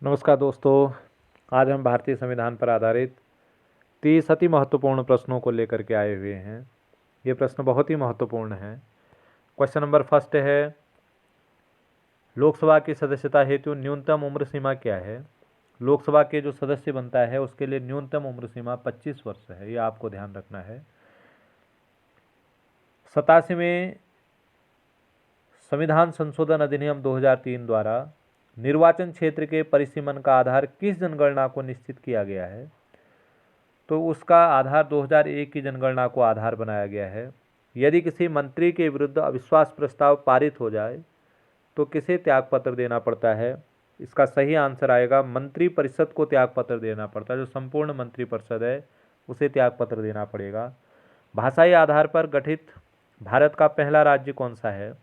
नमस्कार दोस्तों। आज हम भारतीय संविधान पर आधारित 30 अति महत्वपूर्ण प्रश्नों को लेकर के आए हुए हैं। ये प्रश्न बहुत ही महत्वपूर्ण हैं। क्वेश्चन नंबर फर्स्ट है, लोकसभा की सदस्यता हेतु न्यूनतम उम्र सीमा क्या है। लोकसभा के जो सदस्य बनता है उसके लिए न्यूनतम उम्र सीमा 25 वर्ष है, ये आपको ध्यान रखना है। 87वें संविधान संशोधन अधिनियम 2003 द्वारा निर्वाचन क्षेत्र के परिसीमन का आधार किस जनगणना को निश्चित किया गया है। तो उसका आधार 2001 की जनगणना को आधार बनाया गया है। यदि किसी मंत्री के विरुद्ध अविश्वास प्रस्ताव पारित हो जाए तो किसे त्यागपत्र देना पड़ता है। इसका सही आंसर आएगा मंत्री परिषद को त्यागपत्र देना पड़ता है। जो संपूर्ण मंत्री परिषद है उसे त्यागपत्र देना पड़ेगा। भाषाई आधार पर गठित भारत का पहला राज्य कौन सा है।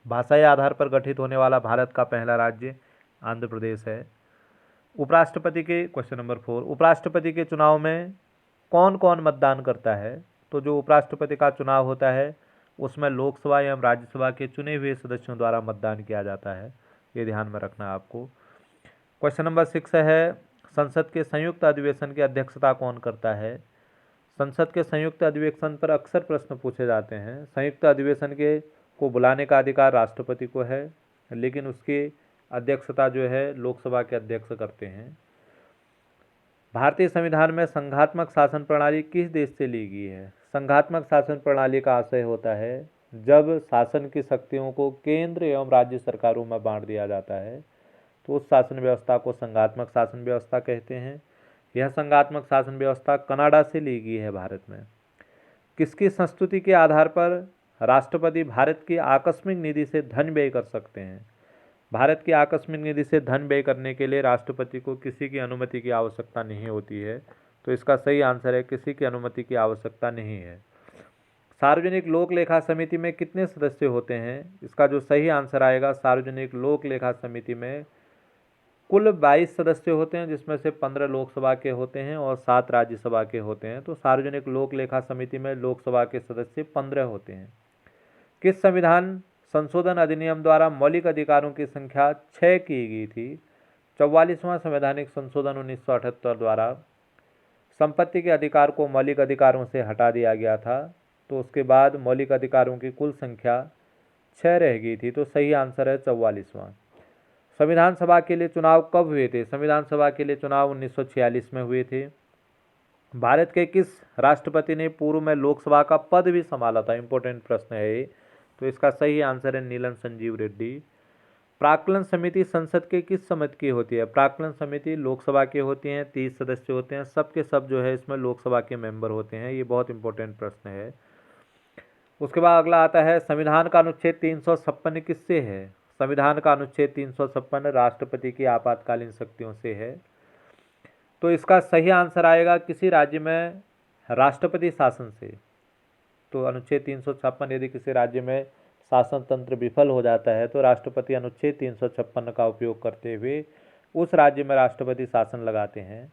भाषाई आधार पर गठित होने वाला भारत का पहला राज्य आंध्र प्रदेश है। उपराष्ट्रपति के क्वेश्चन नंबर 4, उपराष्ट्रपति के चुनाव में कौन कौन मतदान करता है। तो जो उपराष्ट्रपति का चुनाव होता है उसमें लोकसभा एवं राज्यसभा के चुने हुए सदस्यों द्वारा मतदान किया जाता है, ये ध्यान में रखना है आपको। क्वेश्चन नंबर 6 है, संसद के संयुक्त अधिवेशन की अध्यक्षता कौन करता है। संसद के संयुक्त अधिवेशन पर अक्सर प्रश्न पूछे जाते हैं। संयुक्त अधिवेशन के को बुलाने का अधिकार राष्ट्रपति को है, लेकिन उसकी अध्यक्षता जो है लोकसभा के अध्यक्ष करते हैं। भारतीय संविधान में संघात्मक शासन प्रणाली किस देश से ली गई है। संघात्मक शासन प्रणाली का आशय होता है जब शासन की शक्तियों को केंद्र एवं राज्य सरकारों में बांट दिया जाता है तो उस शासन व्यवस्था को संघात्मक शासन व्यवस्था कहते हैं। यह संघात्मक शासन व्यवस्था कनाडा से ली गई है भारत में। किसकी संस्तुति के आधार पर राष्ट्रपति भारत की आकस्मिक निधि से धन व्यय कर सकते हैं। भारत की आकस्मिक निधि से धन व्यय करने के लिए राष्ट्रपति को किसी की अनुमति की आवश्यकता नहीं होती है, तो इसका सही आंसर है किसी की अनुमति की आवश्यकता नहीं है। सार्वजनिक लोक लेखा समिति में कितने सदस्य होते हैं। इसका जो सही आंसर आएगा, सार्वजनिक लोक लेखा समिति में कुल 22 सदस्य होते हैं, जिसमें से 15 लोकसभा के होते हैं और 7 राज्यसभा के होते हैं। तो सार्वजनिक लोक लेखा समिति में लोकसभा के सदस्य 15 होते हैं। किस संविधान संशोधन अधिनियम द्वारा मौलिक अधिकारों की संख्या 6 की गई थी। 44वां संवैधानिक संशोधन 1978 द्वारा संपत्ति के अधिकार को मौलिक अधिकारों से हटा दिया गया था, तो उसके बाद मौलिक अधिकारों की कुल संख्या 6 रह गई थी। तो सही आंसर है 44वां। संविधान सभा के लिए चुनाव कब हुए थे। संविधान सभा के लिए चुनाव 1946 में हुए थे। भारत के किस राष्ट्रपति ने पूर्व में लोकसभा का पद भी संभाला था। इंपॉर्टेंट प्रश्न है ये, तो इसका सही आंसर है नीलम संजीव रेड्डी। प्राक्कलन समिति संसद के किस समिति की होती है। प्राक्कलन समिति लोकसभा की होती हैं, 30 सदस्य होते हैं, सबके सब जो है इसमें लोकसभा के मेंबर होते हैं। ये बहुत इंपॉर्टेंट प्रश्न है। उसके बाद अगला आता है, संविधान का अनुच्छेद 356 किससे है। संविधान का अनुच्छेद 356 राष्ट्रपति की आपातकालीन शक्तियों से है। तो इसका सही आंसर आएगा किसी राज्य में राष्ट्रपति शासन से। तो अनुच्छेद 356 यदि किसी राज्य में शासन तंत्र विफल हो जाता है तो राष्ट्रपति अनुच्छेद 356 का उपयोग करते हुए उस राज्य में राष्ट्रपति शासन लगाते हैं।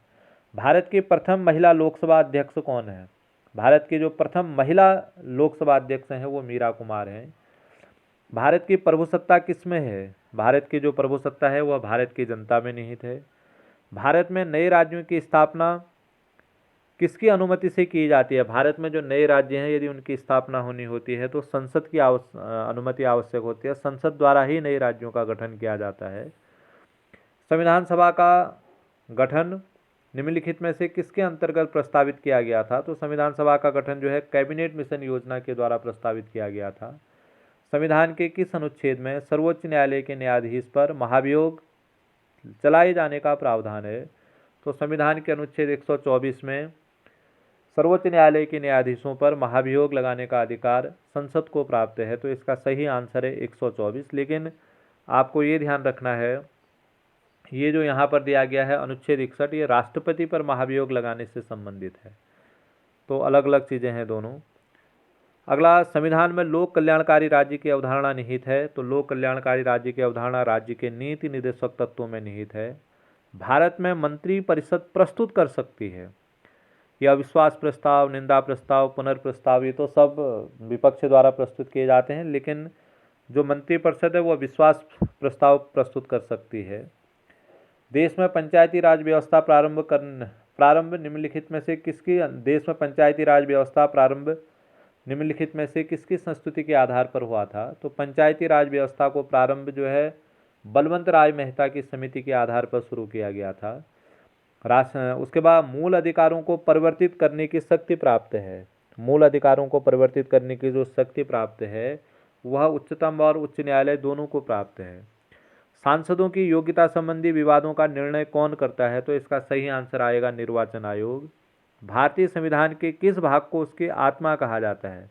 भारत की प्रथम महिला लोकसभा अध्यक्ष कौन है। भारत की जो प्रथम महिला लोकसभा अध्यक्ष हैं वो मीरा कुमार हैं। भारत की प्रभुसत्ता किसमें है। भारत की जो प्रभुसत्ता है वह भारत की जनता में निहित है। भारत में नए राज्यों की स्थापना किसकी अनुमति से की जाती है। भारत में जो नए राज्य हैं यदि उनकी स्थापना होनी होती है तो संसद की अनुमति आवश्यक होती है। संसद द्वारा ही नए राज्यों का गठन किया जाता है। संविधान सभा का गठन निम्नलिखित में से किसके अंतर्गत प्रस्तावित किया गया था। तो संविधान सभा का गठन जो है कैबिनेट मिशन योजना के द्वारा प्रस्तावित किया गया था। संविधान के किस अनुच्छेद में सर्वोच्च न्यायालय के न्यायाधीश पर महाभियोग चलाए जाने का प्रावधान है। तो संविधान के अनुच्छेद 124 में सर्वोच्च न्यायालय के न्यायाधीशों पर महाभियोग लगाने का अधिकार संसद को प्राप्त है। तो इसका सही आंसर है 124। लेकिन आपको ये ध्यान रखना है, ये जो यहाँ पर दिया गया है अनुच्छेद 61, ये राष्ट्रपति पर महाभियोग लगाने से संबंधित है। तो अलग अलग चीज़ें हैं दोनों। अगला, संविधान में लोक कल्याणकारी राज्य की अवधारणा निहित है। तो लोक कल्याणकारी राज्य की अवधारणा राज्य के नीति निर्देशक तत्वों में निहित है। भारत में मंत्री परिषद प्रस्तुत कर सकती है। यह अविश्वास प्रस्ताव, निंदा प्रस्ताव, पुनर्प्रस्ताव, ये तो सब विपक्ष द्वारा प्रस्तुत किए जाते हैं, लेकिन जो मंत्री परिषद है वह विश्वास प्रस्ताव प्रस्तुत कर सकती है। देश में पंचायती राज व्यवस्था प्रारंभ निम्नलिखित में से किसकी देश में पंचायती राज व्यवस्था प्रारंभ निम्नलिखित में से किसकी संस्तुति के आधार पर हुआ था? तो पंचायती राज व्यवस्था को प्रारंभ जो है बलवंत राय मेहता की समिति के आधार पर शुरू किया गया था। उसके बाद मूल अधिकारों को परिवर्तित करने की शक्ति प्राप्त है। मूल अधिकारों को परिवर्तित करने की जो शक्ति प्राप्त है वह उच्चतम और उच्च न्यायालय दोनों को प्राप्त है। सांसदों की योग्यता संबंधी विवादों का निर्णय कौन करता है? तो इसका सही आंसर आएगा निर्वाचन आयोग। भारतीय संविधान के किस भाग को उसकी आत्मा कहा जाता है?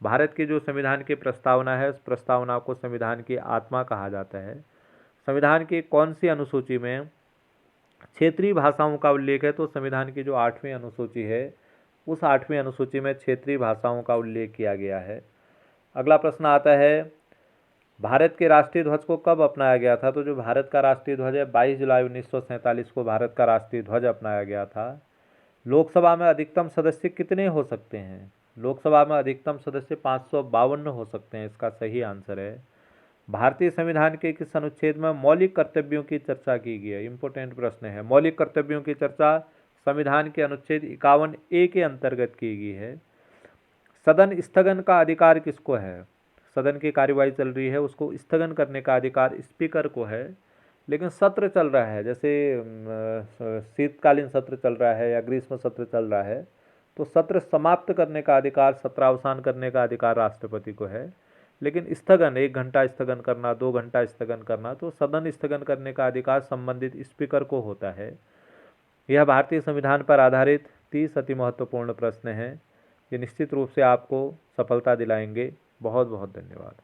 भारत के जो संविधान की प्रस्तावना है उस प्रस्तावना को संविधान की आत्मा कहा जाता है। संविधान की कौन सी अनुसूची में क्षेत्रीय भाषाओं का उल्लेख है? तो संविधान की जो 8वीं अनुसूची है उस 8वीं अनुसूची में क्षेत्रीय भाषाओं का उल्लेख किया गया है। अगला प्रश्न आता है, भारत के राष्ट्रीय ध्वज को कब अपनाया गया था? तो जो भारत का राष्ट्रीय ध्वज है 22 जुलाई 1947 को भारत का राष्ट्रीय ध्वज अपनाया गया था। लोकसभा में अधिकतम सदस्य कितने हो सकते हैं? लोकसभा में अधिकतम सदस्य 552 हो सकते हैं, इसका सही आंसर है। भारतीय संविधान के किस अनुच्छेद में मौलिक कर्तव्यों की चर्चा की गई है? इंपॉर्टेंट प्रश्न है। मौलिक कर्तव्यों की चर्चा संविधान के अनुच्छेद 51A के अंतर्गत की गई है। सदन स्थगन का अधिकार किसको है? सदन की कार्यवाही चल रही है उसको स्थगन करने का अधिकार स्पीकर को है, लेकिन सत्र चल रहा है, जैसे शीतकालीन सत्र चल रहा है या ग्रीष्म सत्र चल रहा है, तो सत्र समाप्त करने का अधिकार, सत्रावसान करने का अधिकार राष्ट्रपति को है। लेकिन स्थगन, 1 घंटा स्थगन करना, 2 घंटा स्थगन करना, तो सदन स्थगन करने का अधिकार संबंधित स्पीकर को होता है। यह भारतीय संविधान पर आधारित 30 अति महत्वपूर्ण प्रश्न हैं। ये निश्चित रूप से आपको सफलता दिलाएंगे। बहुत बहुत धन्यवाद।